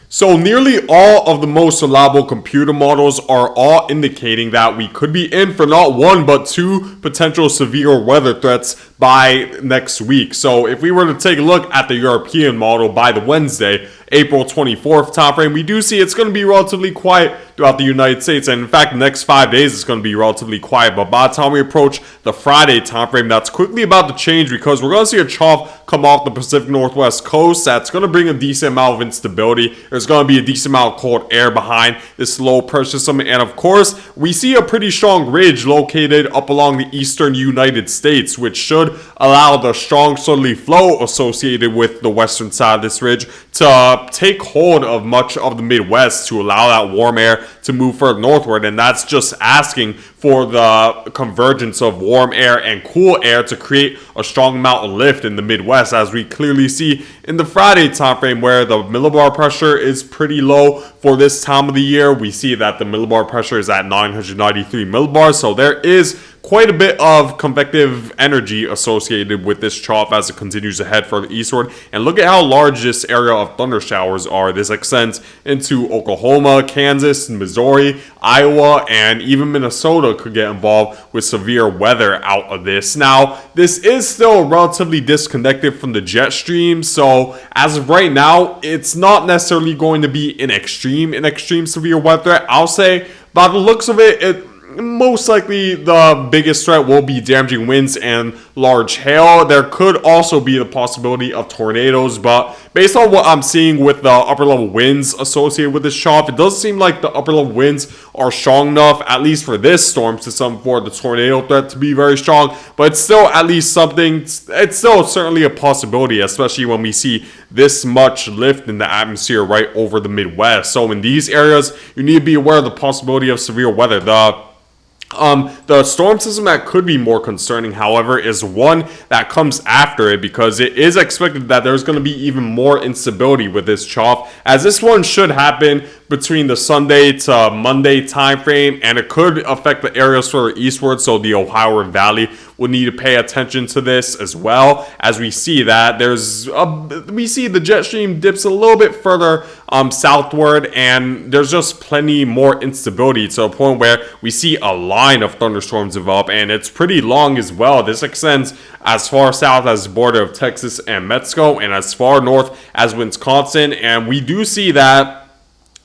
So nearly all of the most reliable computer models are all indicating that we could be in for not one but two potential severe weather threats by next week. So if we were to take a look at the European model by the Wednesday, April 24th timeframe, we do see it's going to be relatively quiet throughout the United States. And in fact, the next 5 days it's going to be relatively quiet. But by the time we approach the Friday timeframe, that's quickly about to change because we're going to see a trough come off the Pacific Northwest coast. That's going to bring a decent amount of instability. There's going to be a decent amount of cold air behind this low pressure system. And of course, we see a pretty strong ridge located up along the eastern United States, which should allow the strong southerly flow associated with the western side of this ridge to take hold of much of the Midwest to allow that warm air to move further northward. And that's just asking for the convergence of warm air and cool air to create a strong amount of lift in the Midwest, as we clearly see in the Friday timeframe where the millibar pressure is pretty low for this time of the year. We see that the millibar pressure is at 993 millibars, so there is quite a bit of convective energy associated with this trough as it continues to head further eastward. And look at how large this area of thunder showers are. This extends into Oklahoma, Kansas, Missouri, Iowa, and even Minnesota could get involved with severe weather out of this. Now, this is still relatively disconnected from the jet stream, so as of right now, it's not necessarily going to be an extreme severe weather threat. I'll say, by the looks of it, most likely the biggest threat will be damaging winds and large hail. There could also be the possibility of tornadoes, but based on what I'm seeing with the upper level winds associated with this trough, it does seem like the upper level winds are strong enough, at least for this storm system, for the tornado threat to be very strong. But it's still at least something, it's still certainly a possibility, especially when we see this much lift in the atmosphere right over the Midwest. So in these areas, you need to be aware of the possibility of severe weather. The storm system that could be more concerning, however, is one that comes after it, because it is expected that there's going to be even more instability with this trough, as this one should happen between the Sunday to Monday time frame, and it could affect the areas further eastward. So the Ohio River Valley will need to pay attention to this, as well as we see that we see the jet stream dips a little bit further southward, and there's just plenty more instability to a point where we see a line of thunderstorms develop, and it's pretty long as well. This extends as far south as the border of Texas and Mexico, and as far north as Wisconsin, and we do see that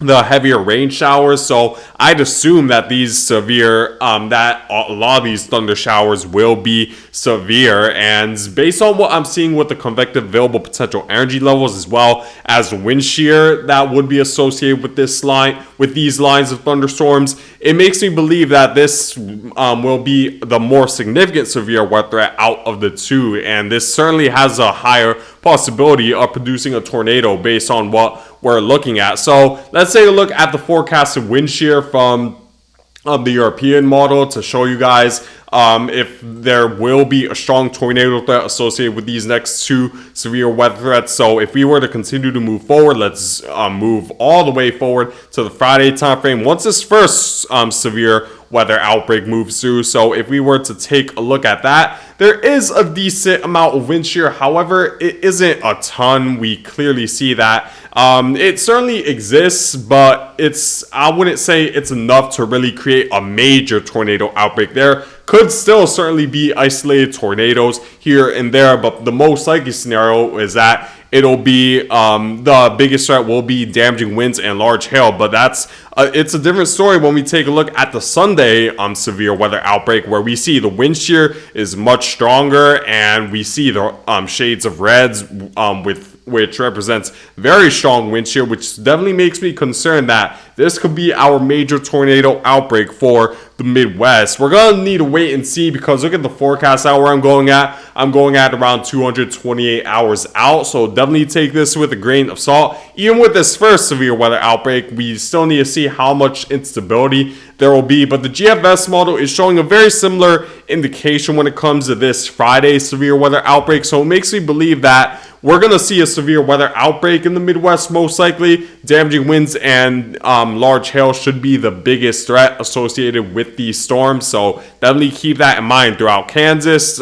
the heavier rain showers. So I'd assume that these severe, that a lot of these thunder showers will be severe. And based on what I'm seeing with the convective available potential energy levels, as well as wind shear that would be associated with this line, with these lines of thunderstorms, it makes me believe that this will be the more significant severe weather threat out of the two. And this certainly has a higher possibility of producing a tornado based on what we're looking at. So let's take a look at the forecasted wind shear from the European model to show you guys if there will be a strong tornado threat associated with these next two severe weather threats. So if we were to continue to move forward, let's move all the way forward to the Friday time frame once this first severe weather outbreak moves through. So if we were to take a look at that, there is a decent amount of wind shear. However, it isn't a ton. We clearly see that. It certainly exists, but I wouldn't say it's enough to really create a major tornado outbreak. There could still certainly be isolated tornadoes here and there, but the most likely scenario is that it'll be the biggest threat will be damaging winds and large hail. But it's a different story when we take a look at the Sunday severe weather outbreak, where we see the wind shear is much stronger, and we see the shades of reds which represents very strong wind shear, which definitely makes me concerned that this could be our major tornado outbreak for the Midwest. We're going to need to wait and see, because look at the forecast hour I'm going at. I'm going at around 228 hours out, so definitely take this with a grain of salt. Even with this first severe weather outbreak, we still need to see how much instability there will be, but the GFS model is showing a very similar indication when it comes to this Friday severe weather outbreak. So it makes me believe that we're going to see a severe weather outbreak in the Midwest, most likely. Damaging winds and large hail should be the biggest threat associated with these storms. So definitely keep that in mind throughout Kansas,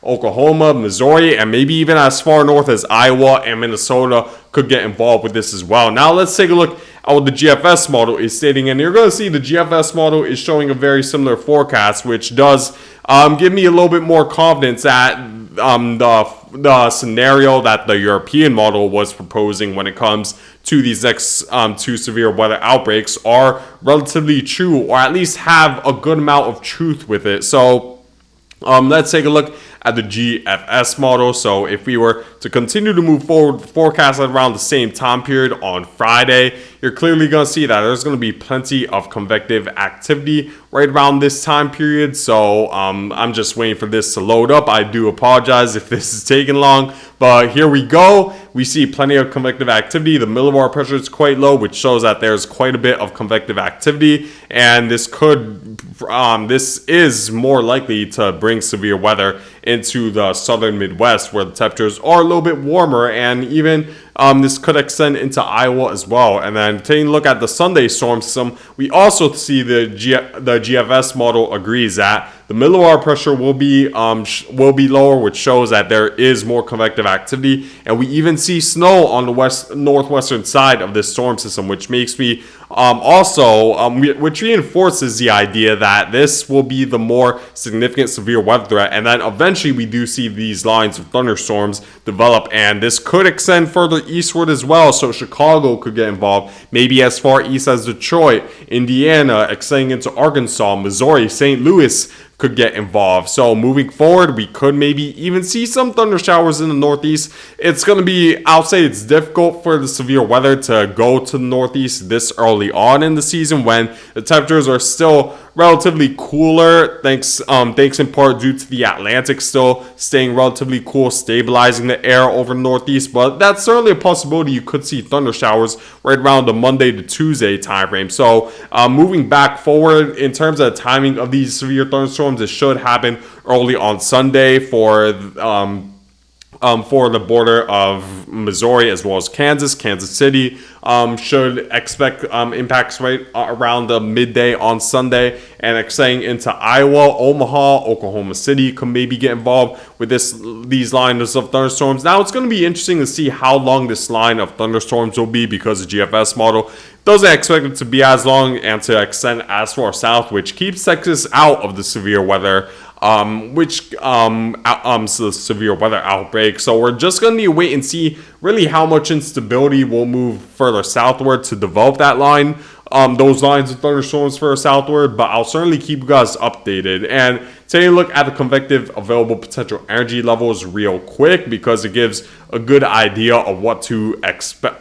Oklahoma, Missouri, and maybe even as far north as Iowa and Minnesota could get involved with this as well. Now let's take a look at what the GFS model is stating, and you're going to see the GFS model is showing a very similar forecast, which does give me a little bit more confidence that the scenario that the European model was proposing when it comes to these next two severe weather outbreaks are relatively true, or at least have a good amount of truth with it. So let's take a look at the GFS model. So if we were to continue to move forward, forecast at around the same time period on Friday, you're clearly going to see that there's going to be plenty of convective activity right around this time period. So I'm just waiting for this to load up. I do apologize if this is taking long, but here we go. We see plenty of convective activity. The millibar pressure is quite low, which shows that there's quite a bit of convective activity, and this is more likely to bring severe weather into the southern Midwest, where the temperatures are a little bit warmer, and even this could extend into Iowa as well. And then taking a look at the Sunday storm system, we also see the GFS model agrees that the millibar pressure will be lower, which shows that there is more convective activity, and we even see snow on the northwestern side of this storm system, which makes me which reinforces the idea that this will be the more significant severe weather threat, and then eventually we do see these lines of thunderstorms develop, and this could extend further eastward as well. So Chicago could get involved, maybe as far east as Detroit, Indiana, extending into Arkansas, Missouri, St. Louis could get involved. So moving forward, we could maybe even see some thunder showers in the Northeast. It's going to be, I'll say it's difficult for the severe weather to go to the Northeast this early on in the season when the temperatures are still relatively cooler, thanks in part due to the Atlantic still staying relatively cool, stabilizing the air over the Northeast. But that's certainly a possibility. You could see thunder showers right around the Monday to Tuesday time frame. So moving back forward in terms of the timing of these severe thunderstorms, it should happen early on Sunday for the border of Missouri as well as Kansas. Kansas City should expect impacts right around the midday on Sunday, and extending into Iowa, Omaha, Oklahoma City could maybe get involved with these lines of thunderstorms. Now it's going to be interesting to see how long this line of thunderstorms will be, because the GFS model doesn't expect it to be as long and to extend as far south, which keeps Texas out of the severe weather severe weather outbreak. So we're just going to need to wait and see really how much instability will move further southward to develop that line, those lines of thunderstorms further southward. But I'll certainly keep you guys updated. And taking a look at the convective available potential energy levels real quick, because it gives a good idea of what to expect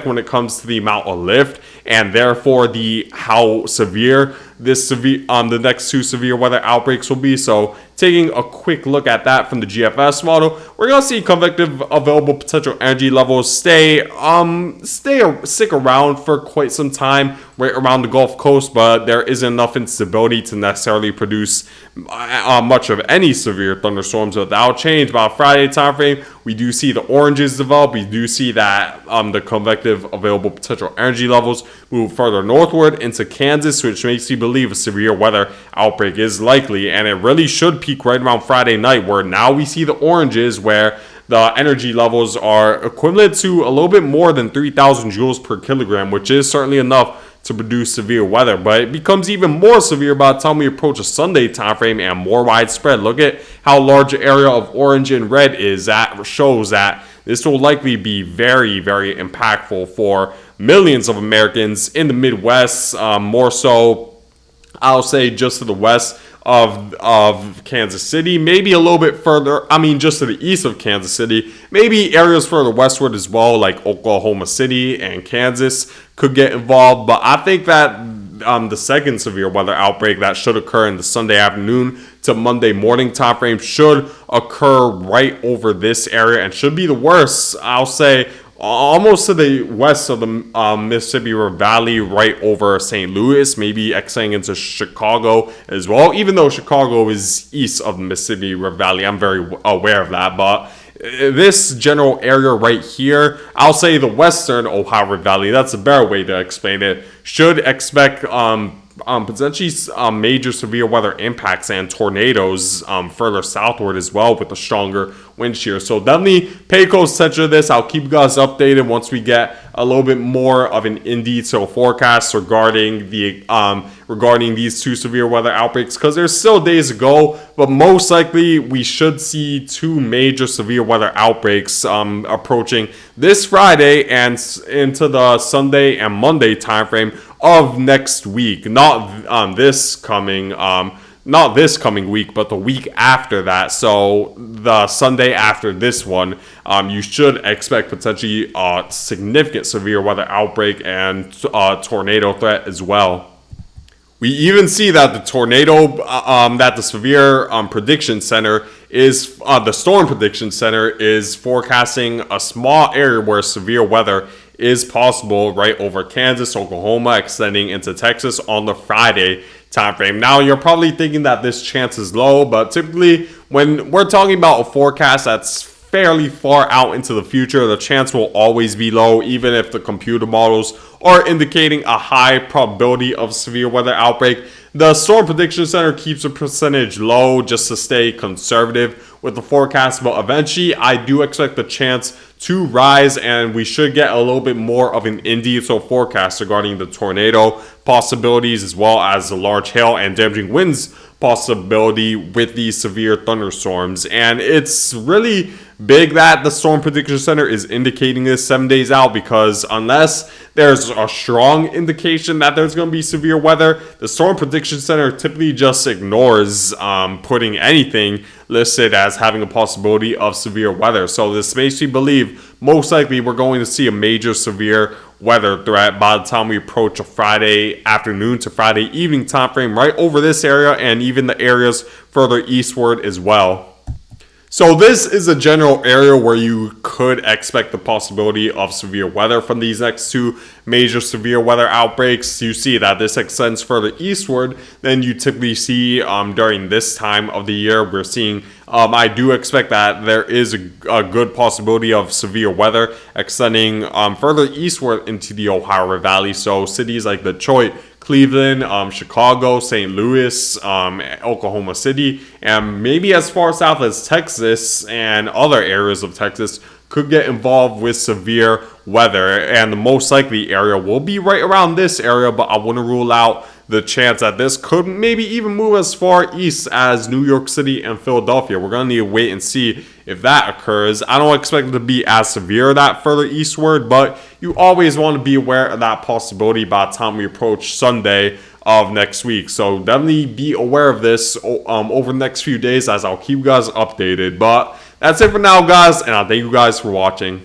when it comes to the amount of lift, and therefore how severe the next two severe weather outbreaks will be. So taking a quick look at that from the GFS model, we're going to see convective available potential energy levels stick around for quite some time right around the Gulf Coast, but there isn't enough instability to necessarily produce much of any severe thunderstorms without change. By Friday time frame, we do see the oranges develop. We do see that the convective available potential energy levels move further northward into Kansas, which makes me believe a severe weather outbreak is likely, and it really should peak right around Friday night, where now we see the oranges where the energy levels are equivalent to a little bit more than 3,000 joules per kilogram, which is certainly enough to produce severe weather. But it becomes even more severe by the time we approach a Sunday time frame and more widespread. Look at how large an area of orange and red is. That shows that this will likely be very, very impactful for millions of Americans in the Midwest, more so, I'll say, just to the west of Kansas City, maybe a little bit further, just to the east of Kansas City, maybe areas further westward as well, like Oklahoma City and Kansas could get involved. But I think that the second severe weather outbreak that should occur in the Sunday afternoon to Monday morning time frame should occur right over this area and should be the worst, I'll say, almost to the west of the Mississippi River Valley, right over St. Louis, maybe extending into Chicago as well, even though Chicago is east of the Mississippi River Valley. I'm very aware of that, but this general area right here, I'll say the western Ohio River Valley, that's a better way to explain it, should expect potentially major severe weather impacts and tornadoes further southward as well with the stronger wind shear. So definitely pay close attention to this. I'll keep you guys updated once we get a little bit more of an in-detail forecast regarding these two severe weather outbreaks, because there's still days to go, but most likely we should see two major severe weather outbreaks approaching this Friday and into the Sunday and Monday timeframe of next week. Not this coming week, but the week after that. So the Sunday after this one, you should expect potentially a significant severe weather outbreak and tornado threat as well. We even see that the tornado, that the severe prediction center is, the storm prediction center is forecasting a small area where severe weather is possible right over Kansas, Oklahoma, extending into Texas on the Friday timeframe. Now, you're probably thinking that this chance is low, but typically when we're talking about a forecast that's fairly far out into the future, the chance will always be low, even if the computer models are indicating a high probability of severe weather outbreak. The Storm Prediction Center keeps the percentage low just to stay conservative with the forecast, but eventually I do expect the chance to rise, and we should get a little bit more of an in-detail forecast regarding the tornado possibilities as well as the large hail and damaging winds possibility with these severe thunderstorms. And it's really big that the Storm Prediction Center is indicating this 7 days out, because unless there's a strong indication that there's going to be severe weather, the Storm Prediction Center typically just ignores putting anything listed as having a possibility of severe weather. So this makes me believe most likely we're going to see a major severe weather threat by the time we approach a Friday afternoon to Friday evening time frame right over this area and even the areas further eastward as well. So this is a general area where you could expect the possibility of severe weather from these next two major severe weather outbreaks. You see that this extends further eastward than you typically see during this time of the year. We're seeing, I do expect that there is a good possibility of severe weather extending further eastward into the Ohio River Valley. So cities like Detroit, Cleveland, Chicago, St. Louis, Oklahoma City, and maybe as far south as Texas and other areas of Texas could get involved with severe weather. And the most likely area will be right around this area, but I wouldn't rule out the chance that this could maybe even move as far east as New York City and Philadelphia. We're going to need to wait and see if that occurs. I don't expect it to be as severe that further eastward, but you always want to be aware of that possibility by the time we approach Sunday of next week. So definitely be aware of this over the next few days, as I'll keep you guys updated. But that's it for now, guys, and I thank you guys for watching.